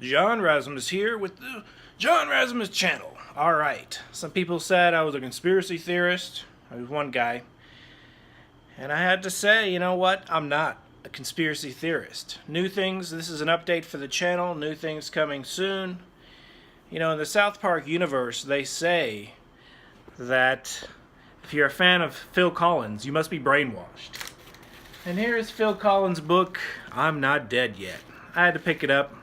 John Razimus here with the John Razimus channel. Alright, some people said I was a conspiracy theorist. I was one guy. And I had to say, you know what? I'm not a conspiracy theorist. New things, this is an update for the channel. New things coming soon. You know, in the South Park universe, they say that if you're a fan of Phil Collins, you must be brainwashed. And here is Phil Collins' book, I'm Not Dead Yet. I had to pick it up.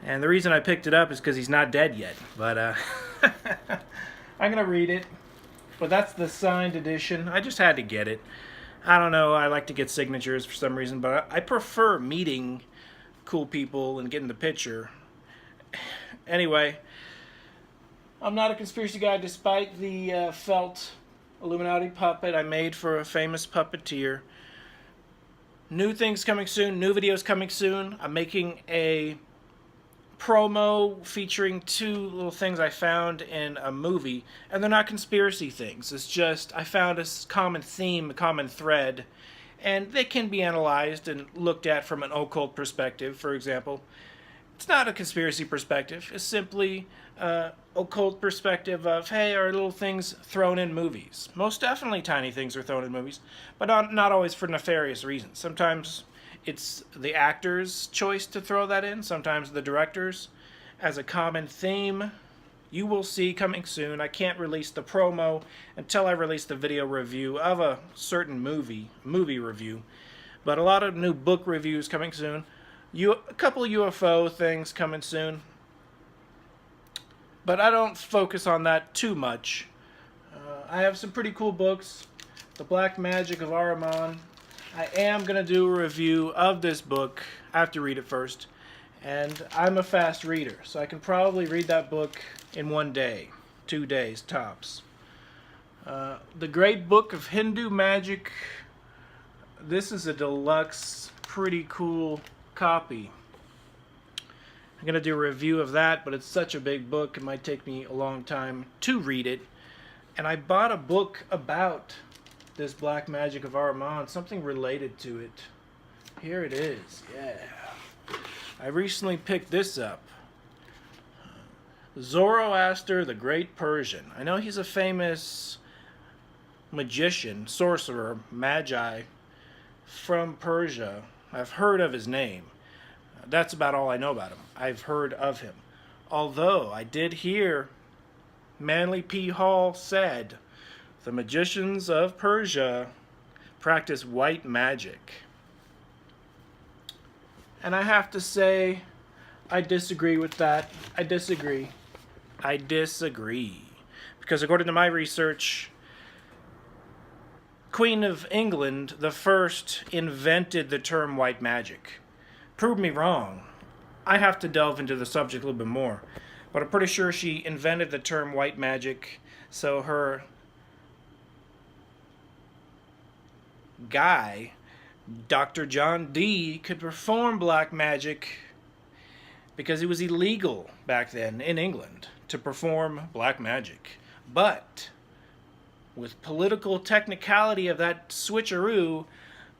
And the reason I picked it up is because he's not dead yet. But I'm going to read it. But that's the signed edition. I just had to get it. I don't know, I like to get signatures for some reason, but I prefer meeting cool people and getting the picture. Anyway, I'm not a conspiracy guy despite the felt Illuminati puppet I made for a famous puppeteer. New things coming soon, new videos coming soon. I'm making a promo featuring two little things I found in a movie, and they're not conspiracy things. It's just I found a common theme, a common thread, and they can be analyzed and looked at from an occult perspective. For example, it's not a conspiracy perspective. It's simply an occult perspective of, hey, are little things thrown in movies? Most definitely tiny things are thrown in movies, but not always for nefarious reasons. Sometimes it's the actor's choice to throw that in, sometimes the director's, as a common theme. You will see coming soon. I can't release the promo until I release the video review of a certain movie review, but a lot of new book reviews coming soon. A couple UFO things coming soon, but I don't focus on that too much. I have some pretty cool books. The Black Magic of Ahriman. I am going to do a review of this book. I have to read it first. And I'm a fast reader, so I can probably read that book in 1 day, 2 days tops. The Great Book of Hindu Magic. This is a deluxe, pretty cool copy. I'm going to do a review of that, but it's such a big book, it might take me a long time to read it. And I bought a book about this Black Magic of Ahriman, something related to it. Here it is, yeah. I recently picked this up. Zoroaster the Great Persian. I know he's a famous magician, sorcerer, magi from Persia. I've heard of his name. That's about all I know about him. I've heard of him. Although I did hear Manly P. Hall said the magicians of Persia practice white magic. And I have to say, I disagree with that. I disagree. Because according to my research, Queen of England, the first, invented the term white magic. Prove me wrong. I have to delve into the subject a little bit more. But I'm pretty sure she invented the term white magic, so her guy, Dr. John Dee, could perform black magic because it was illegal back then in England to perform black magic. But with political technicality of that switcheroo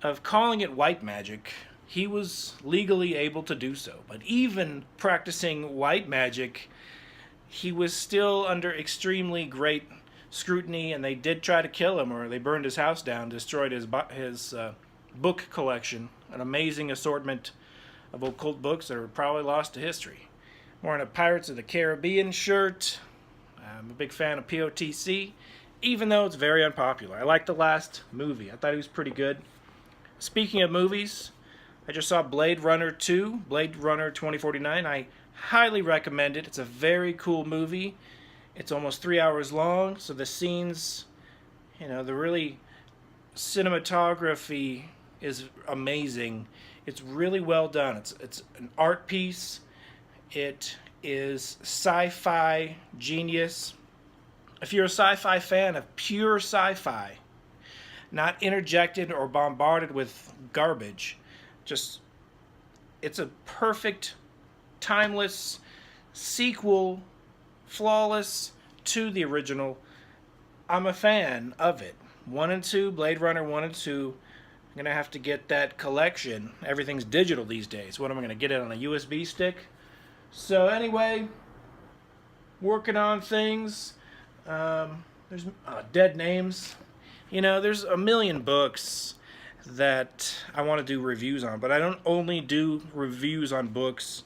of calling it white magic, he was legally able to do so. But even practicing white magic, he was still under extremely great scrutiny, and they did try to kill him, or they burned his house down, destroyed his book collection, an amazing assortment of occult books that are probably lost to history. I'm wearing a Pirates of the Caribbean shirt. I'm a big fan of POTC, even though it's very unpopular. I liked the last movie. I thought he was pretty good. Speaking of movies, I just saw Blade Runner 2, Blade Runner 2049. I highly recommend it. It's a very cool movie. It's almost 3 hours long, so the scenes, you know, the really cinematography is amazing. It's really well done. It's an art piece. It is sci-fi genius. If you're a sci-fi fan of pure sci-fi, not interjected or bombarded with garbage, it's a perfect, timeless sequel, flawless to the original. I'm a fan of it. 1 and 2, Blade Runner 1 and 2. I'm going to have to get that collection. Everything's digital these days. What am I going to get it on a USB stick? So anyway, working on things. There's dead names. You know, there's a million books that I want to do reviews on, but I don't only do reviews on books.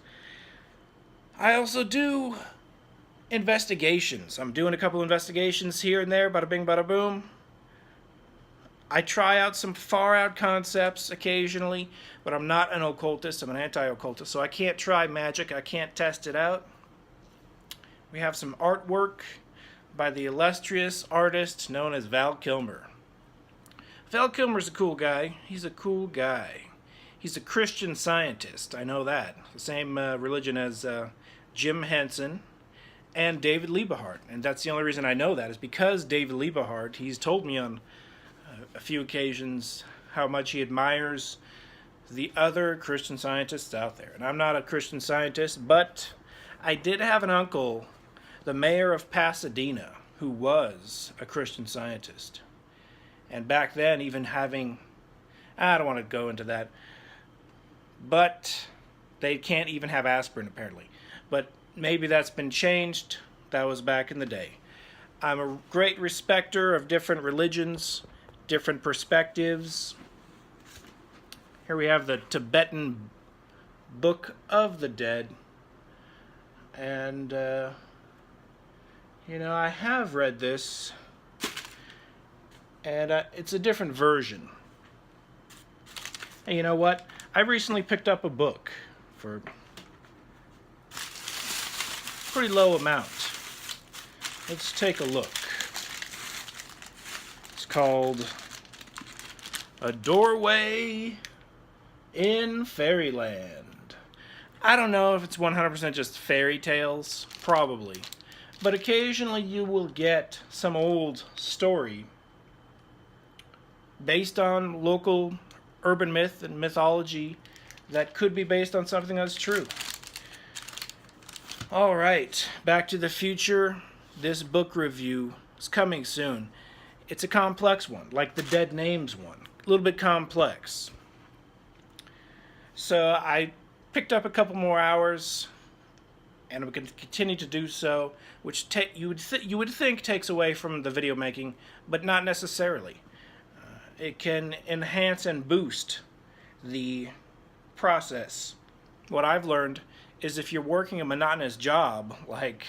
I also do investigations. I'm doing a couple investigations here and there, bada bing, bada boom. I try out some far out concepts occasionally, but I'm not an occultist. I'm an anti-occultist, so I can't try magic. I can't test it out. We have some artwork by the illustrious artist known as Val Kilmer. Val Kilmer's a cool guy. He's a cool guy. He's a Christian Scientist. I know that. The same religion as Jim Henson and David Liebehart. And that's the only reason I know that is because David Liebehart, he's told me on a few occasions how much he admires the other Christian Scientists out there. And I'm not a Christian Scientist, but I did have an uncle, the mayor of Pasadena, who was a Christian Scientist. And back then, even having, I don't want to go into that, but they can't even have aspirin apparently. But maybe that's been changed. That was back in the day. I'm a great respecter of different religions, different perspectives. Here we have the Tibetan Book of the Dead. And, you know, I have read this, and it's a different version. And you know what? I recently picked up a book for a pretty low amount. Let's take a look. It's called A Doorway in Fairyland. I don't know if it's 100% just fairy tales, probably. But occasionally you will get some old story based on local urban myth and mythology that could be based on something that's true. Alright, Back to the Future. This book review is coming soon. It's a complex one, like the Dead Names one. A little bit complex. So I picked up a couple more hours, and I'm going to continue to do so, which you would think takes away from the video making, but not necessarily. It can enhance and boost the process. What I've learned is if you're working a monotonous job, like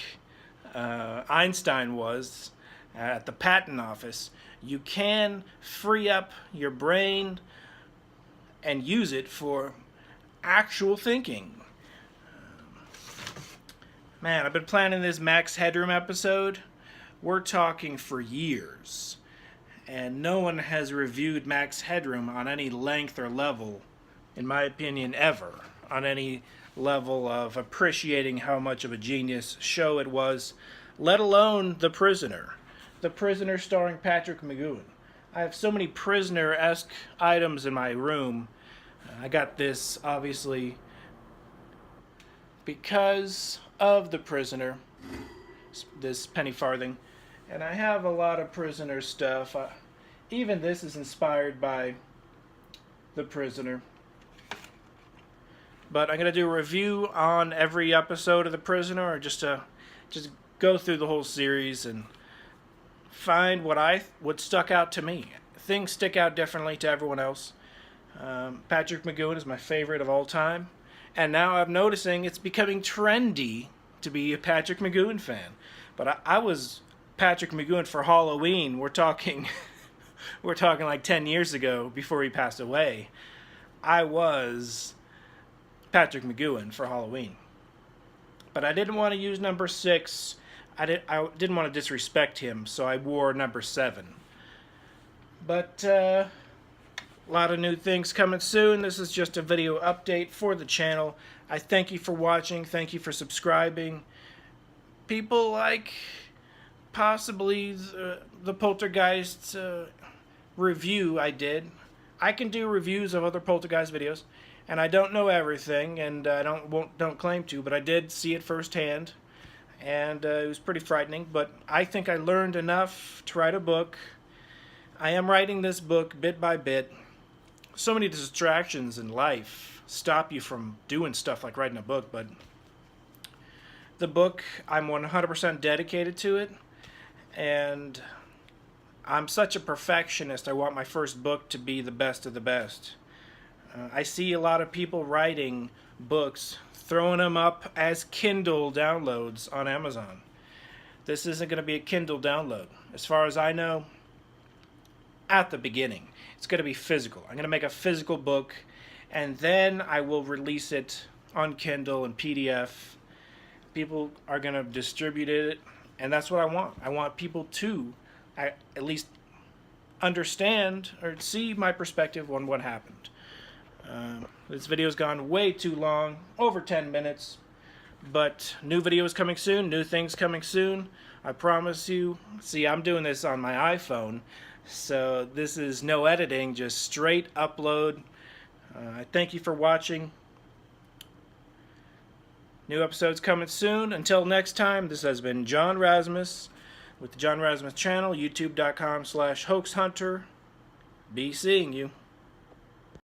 Einstein was at the patent office, you can free up your brain and use it for actual thinking. Man, I've been planning this Max Headroom episode. We're talking for years. And no one has reviewed Max Headroom on any length or level, in my opinion, ever. On any level of appreciating how much of a genius show it was, let alone The Prisoner. The Prisoner starring Patrick McGoohan. I have so many Prisoner-esque items in my room. I got this, obviously, because of The Prisoner, this penny farthing. And I have a lot of Prisoner stuff. Even this is inspired by The Prisoner. But I'm going to do a review on every episode of The Prisoner, or just go through the whole series and find what stuck out to me. Things stick out differently to everyone else. Patrick McGoohan is my favorite of all time. And now I'm noticing it's becoming trendy to be a Patrick McGoohan fan. But I was Patrick McGoohan for Halloween. We're talking like 10 years ago, before he passed away. I was Patrick McGoohan for Halloween. But I didn't want to use number 6. I didn't want to disrespect him, so I wore number 7. But a lot of new things coming soon. This is just a video update for the channel. I thank you for watching. Thank you for subscribing. People like possibly the Poltergeist review I did. I can do reviews of other Poltergeist videos, and I don't know everything, and I don't claim to, but I did see it firsthand, and it was pretty frightening. But I think I learned enough to write a book. I am writing this book bit by bit. So many distractions in life stop you from doing stuff like writing a book, but the book, I'm 100% dedicated to it, and I'm such a perfectionist. I want my first book to be the best of the best. I see a lot of people writing books, throwing them up as Kindle downloads on Amazon. This isn't going to be a Kindle download. As far as I know, at the beginning, it's going to be physical. I'm going to make a physical book, and then I will release it on Kindle and PDF. People are going to distribute it, and that's what I want. I want people to at least understand or see my perspective on what happened. This video's gone way too long, over 10 minutes, but new videos coming soon, new things coming soon. I promise you. See, I'm doing this on my iPhone, so this is no editing, just straight upload. I thank you for watching. New episodes coming soon. Until next time, this has been John Razimus with the John Razimus channel, youtube.com/hoaxhunter. Be seeing you.